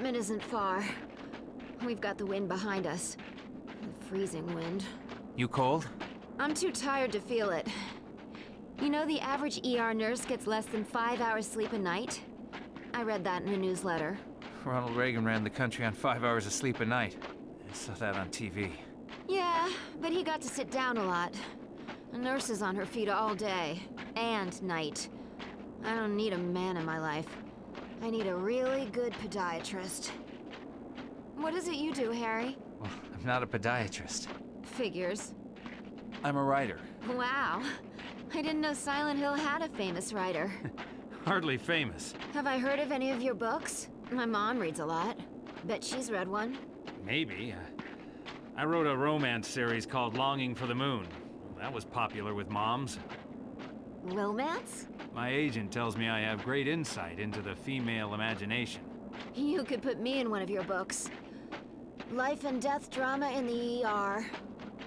apartment isn't far. We've got the wind behind us. The freezing wind. You cold? I'm too tired to feel it. You know the average ER nurse gets less than 5 hours sleep a night? I read that in a newsletter. Ronald Reagan ran the country on 5 hours of sleep a night. I saw that on TV. Yeah, but he got to sit down a lot. A nurse is on her feet all day. And night. I don't need a man in my life. I need a really good podiatrist. What is it you do, Harry? Well, I'm not a podiatrist. Figures. I'm a writer. Wow. I didn't know Silent Hill had a famous writer. Hardly famous. Have I heard of any of your books? My mom reads a lot. Bet she's read one. Maybe. I wrote a romance series called Longing for the Moon. That was popular with moms. Romance? My agent tells me I have great insight into the female imagination. You could put me in one of your books. Life and death drama in the ER.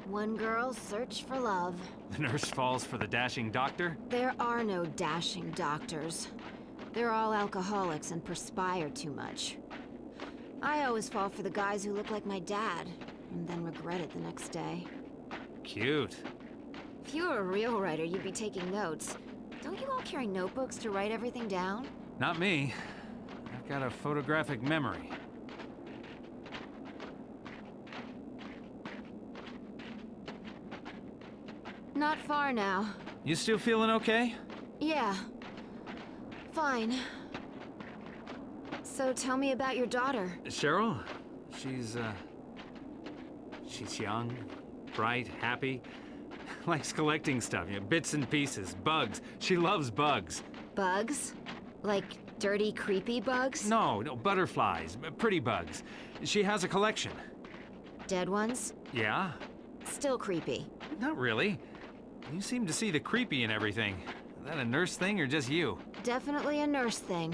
One girl's search for love. The nurse falls for the dashing doctor? There are no dashing doctors. They're all alcoholics and perspire too much. I always fall for the guys who look like my dad, and then regret it the next day. Cute. If you were a real writer, you'd be taking notes. Don't you all carry notebooks to write everything down? Not me. I've got a photographic memory. Not far now. You still feeling okay? Yeah. Fine. So tell me about your daughter. Cheryl? She's young, bright, happy. Likes collecting stuff, bits and pieces, bugs. She loves bugs. Bugs? Like dirty, creepy bugs? No, butterflies, pretty bugs. She has a collection. Dead ones? Yeah? Still creepy. Not really. You seem to see the creepy in everything. Is that a nurse thing or just you? Definitely a nurse thing.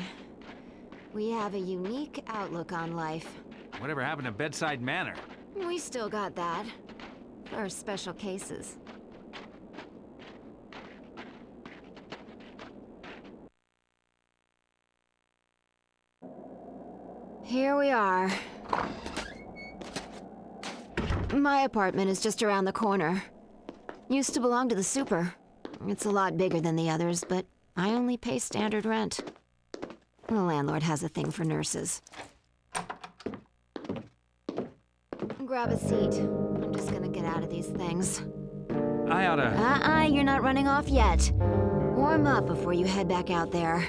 We have a unique outlook on life. Whatever happened to bedside manner? We still got that. For special cases. Here we are. My apartment is just around the corner. Used to belong to the super. It's a lot bigger than the others, but I only pay standard rent. The landlord has a thing for nurses. Grab a seat. I'm just gonna get out of these things. I oughta... You're not running off yet. Warm up before you head back out there.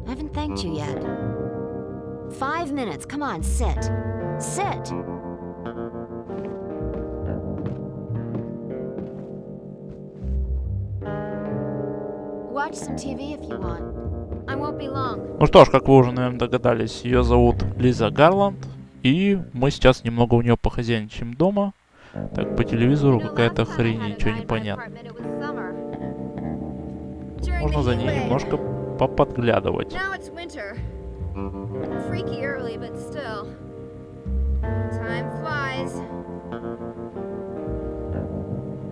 I haven't thanked you yet. 5 minutes, come on, sit. Sit! Watch some TV if you want. I won't be long. Ну что ж, как вы уже, наверное, догадались, ее зовут Лиза Гарланд. И мы сейчас немного у нее похозяйничаем дома. Так, по телевизору какая-то хрень, ничего не понятно. Можно за ней немножко поподглядывать.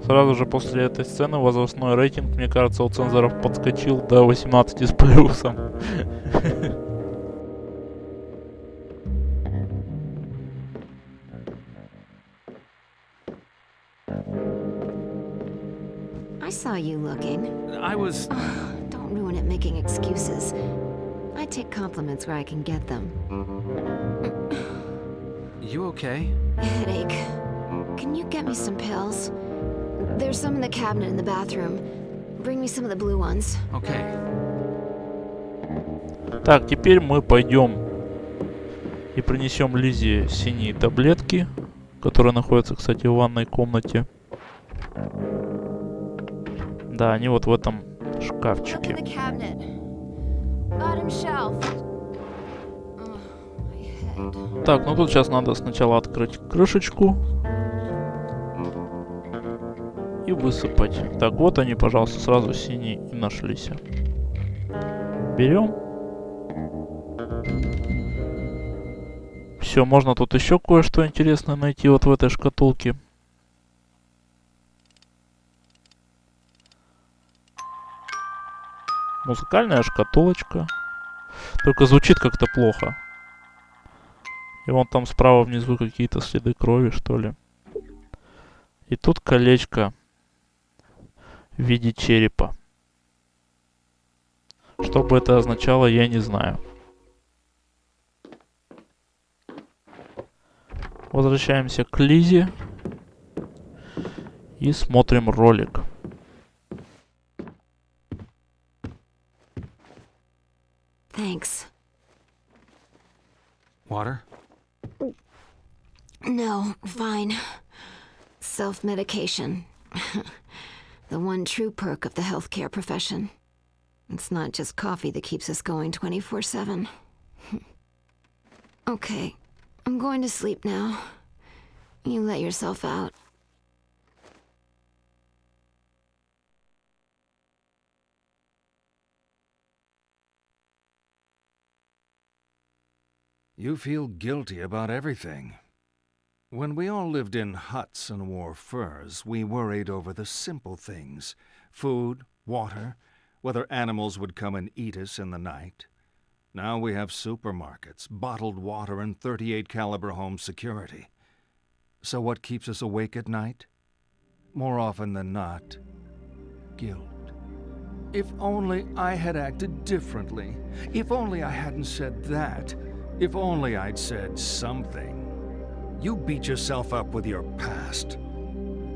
Сразу же после этой сцены возрастной рейтинг, мне кажется, у цензоров подскочил до 18 с плюсом. I saw you looking. I was... Don't ruin it making excuses. I take compliments where I can get them. You okay? Headache. Can you get me some pills? There's some in the cabinet in the bathroom. Bring me some of the blue ones. Okay. Так, теперь мы пойдем и принесем Лизе синие таблетки, которые находятся, кстати, в ванной комнате. Да, они вот в этом шкафчике. Так, ну тут сейчас надо сначала открыть крышечку и высыпать. Так, вот они, пожалуйста, сразу синие и нашлись. Берем. Все, можно тут еще кое-что интересное найти вот в этой шкатулке. Музыкальная шкатулочка. Только звучит как-то плохо. И вон там справа внизу какие-то следы крови, что ли. И тут колечко в виде черепа. Что бы это означало, я не знаю. Возвращаемся к Лизе. И смотрим ролик. Thanks. Water? No, fine. Self-medication. The one true perk of the healthcare profession. It's not just coffee that keeps us going 24/7. Okay, I'm going to sleep now. You let yourself out. You feel guilty about everything. When we all lived in huts and wore furs, we worried over the simple things: food, water, whether animals would come and eat us in the night. Now we have supermarkets, bottled water, and .38 caliber home security. So what keeps us awake at night? More often than not, guilt. If only I had acted differently. If only I hadn't said that. If only I'd said something. You beat yourself up with your past.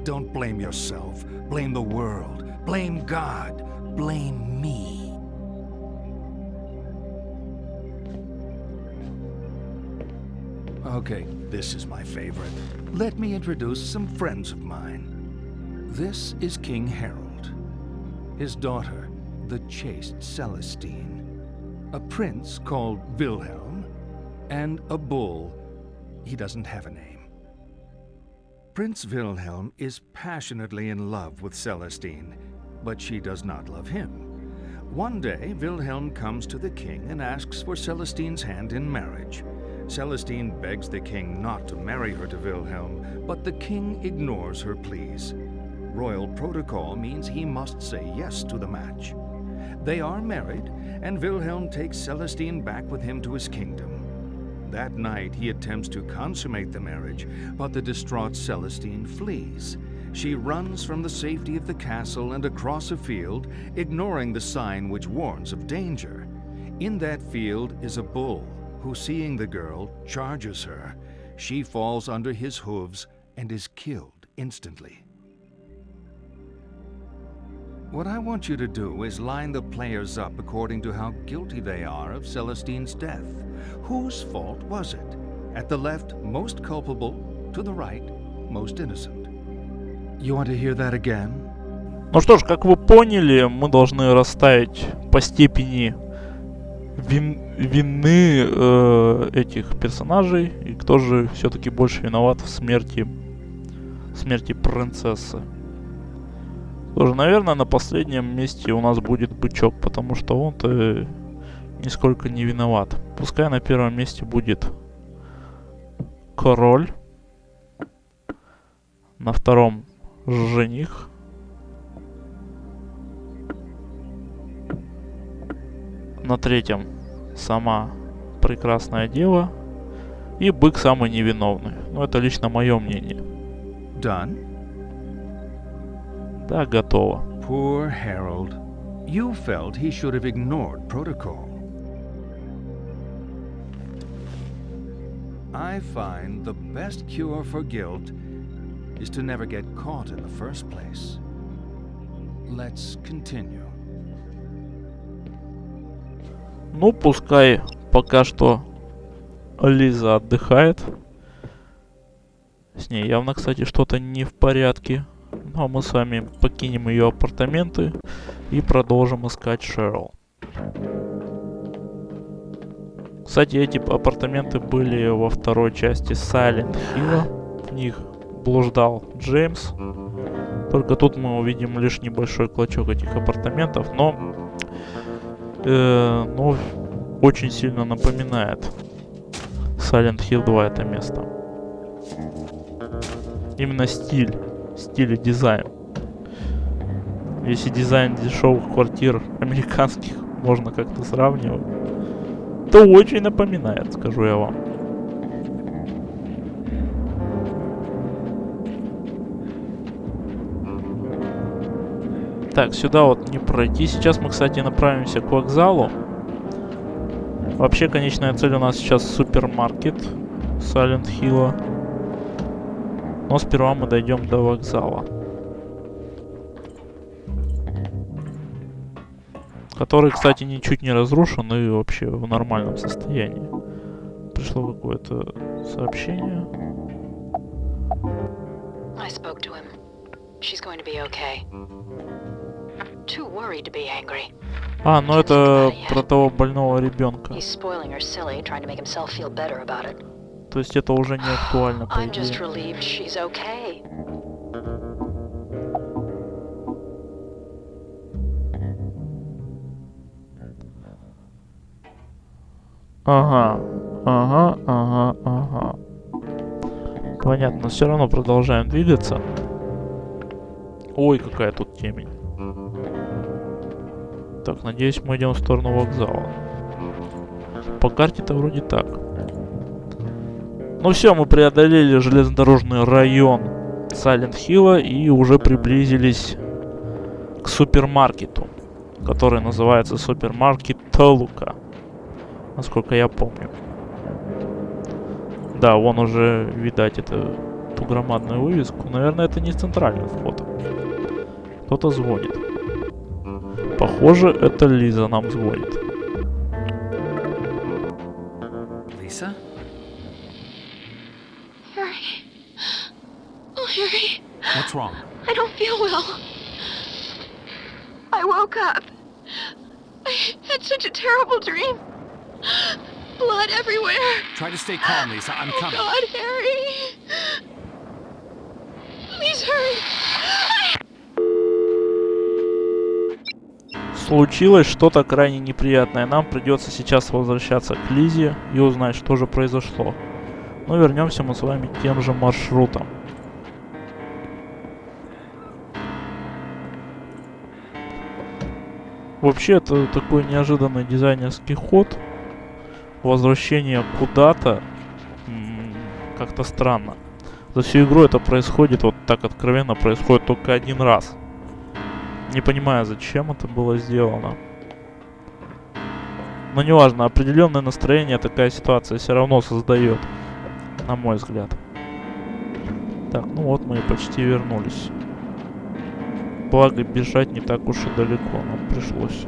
Don't blame yourself. Blame the world. Blame God. Blame me. Okay, this is my favorite. Let me introduce some friends of mine. This is King Harold. His daughter, the chaste Celestine. A prince called Wilhelm. And a bull. He doesn't have a name. Prince Wilhelm is passionately in love with Celestine, but she does not love him. One day, Wilhelm comes to the king and asks for Celestine's hand in marriage. Celestine begs the king not to marry her to Wilhelm, but the king ignores her pleas. Royal protocol means he must say yes to the match. They are married, and Wilhelm takes Celestine back with him to his kingdom. That night, he attempts to consummate the marriage, but the distraught Celestine flees. She runs from the safety of the castle and across a field, ignoring the sign which warns of danger. In that field is a bull, who, seeing the girl, charges her. She falls under his hooves and is killed instantly. What I want you to do is line the players up according to how guilty they are of Celestine's death. Whose fault was it? At the left, most culpable. To the right, most innocent. You want to hear that again? Ну что ж, как вы поняли, мы должны расставить по степени вины этих персонажей. И кто же все-таки больше виноват в смерти принцессы. Тоже, наверное, на последнем месте у нас будет бычок, потому что он-то нисколько не виноват. Пускай на первом месте будет король. На втором жених. На третьем сама прекрасная дева. И бык самый невиновный. Ну, это лично мое мнение. Done? Да, готово. Poor Harold. You felt he should have ignored protocol. I find the best cure for guilt is to never get caught in the first place. Let's continue. Ну, пускай пока что Лиза отдыхает. С ней явно, кстати, что-то не в порядке. Ну, а мы с вами покинем ее апартаменты и продолжим искать Шерл. Кстати, эти апартаменты были во второй части Silent Hill. В них блуждал Джеймс. Только тут мы увидим лишь небольшой клочок этих апартаментов, но очень сильно напоминает Silent Hill 2 это место. Именно стиль и дизайн. Если дизайн дешевых квартир американских можно как-то сравнивать, то очень напоминает, скажу я вам. Так, сюда вот не пройти. Сейчас мы, кстати, направимся к вокзалу. Вообще, конечная цель у нас сейчас супермаркет Silent Hill. Но сперва мы дойдем до вокзала. Который, кстати, ничуть не разрушен и вообще в нормальном состоянии. Пришло какое-то сообщение. I spoke to him. She's going to be okay. Too worried to be angry. А, ну это про того больного ребенка. He's spoiling her silly, trying to make himself feel better about it. То есть это уже не актуально, по I'm just идее. relieved she's okay. Ага, ага. Понятно, но все равно продолжаем двигаться. Ой, какая тут темень. Так, надеюсь, мы идем в сторону вокзала. По карте-то вроде так. Ну все, мы преодолели железнодорожный район Silent Hill и уже приблизились к супермаркету, который называется супермаркет Толука, насколько я помню. Да, вон уже видать эту громадную вывеску. Наверное, это не центральный вход. Кто-то звонит. Похоже, это Лиза нам звонит. Lisa? Harry. Oh, Harry. What's wrong? I don't feel well. I woke up. I had such a terrible dream. Blood everywhere. Try to stay calm, Lisa. I'm Oh, coming. God, Harry. Please hurry. Случилось что-то крайне неприятное. Нам придется сейчас возвращаться к Лизе и узнать, что же произошло. Но вернемся мы с вами тем же маршрутом. Вообще, это такой неожиданный дизайнерский ход. Возвращение куда-то как-то странно. За всю игру это происходит вот так откровенно, происходит только один раз. Не понимаю, зачем это было сделано. Но неважно, определенное настроение такая ситуация все равно создает, на мой взгляд. Так, ну вот мы и почти вернулись. Благо, бежать не так уж и далеко нам пришлось.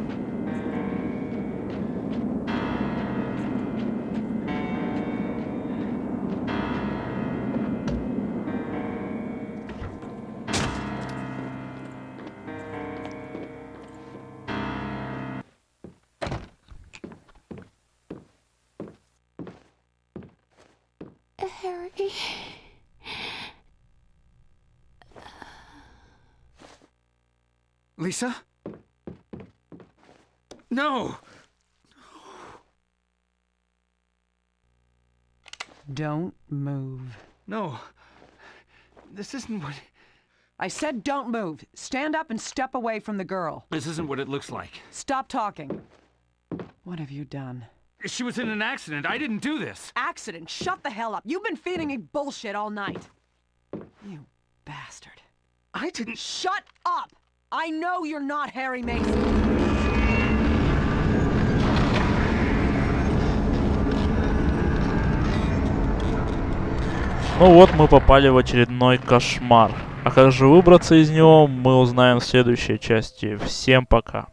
Harry. Lisa? No! Don't move. No. This isn't what... I said don't move. Stand up and step away from the girl. This isn't what it looks like. Stop talking. What have you done? She was in an accident. I didn't do this. Accident? Shut the hell up. You've been feeding me bullshit all night. You bastard. I didn't... Shut up! I know you're not Harry Mason. Ну вот мы попали в очередной кошмар. А как же выбраться из него, мы узнаем в следующей части. Всем пока.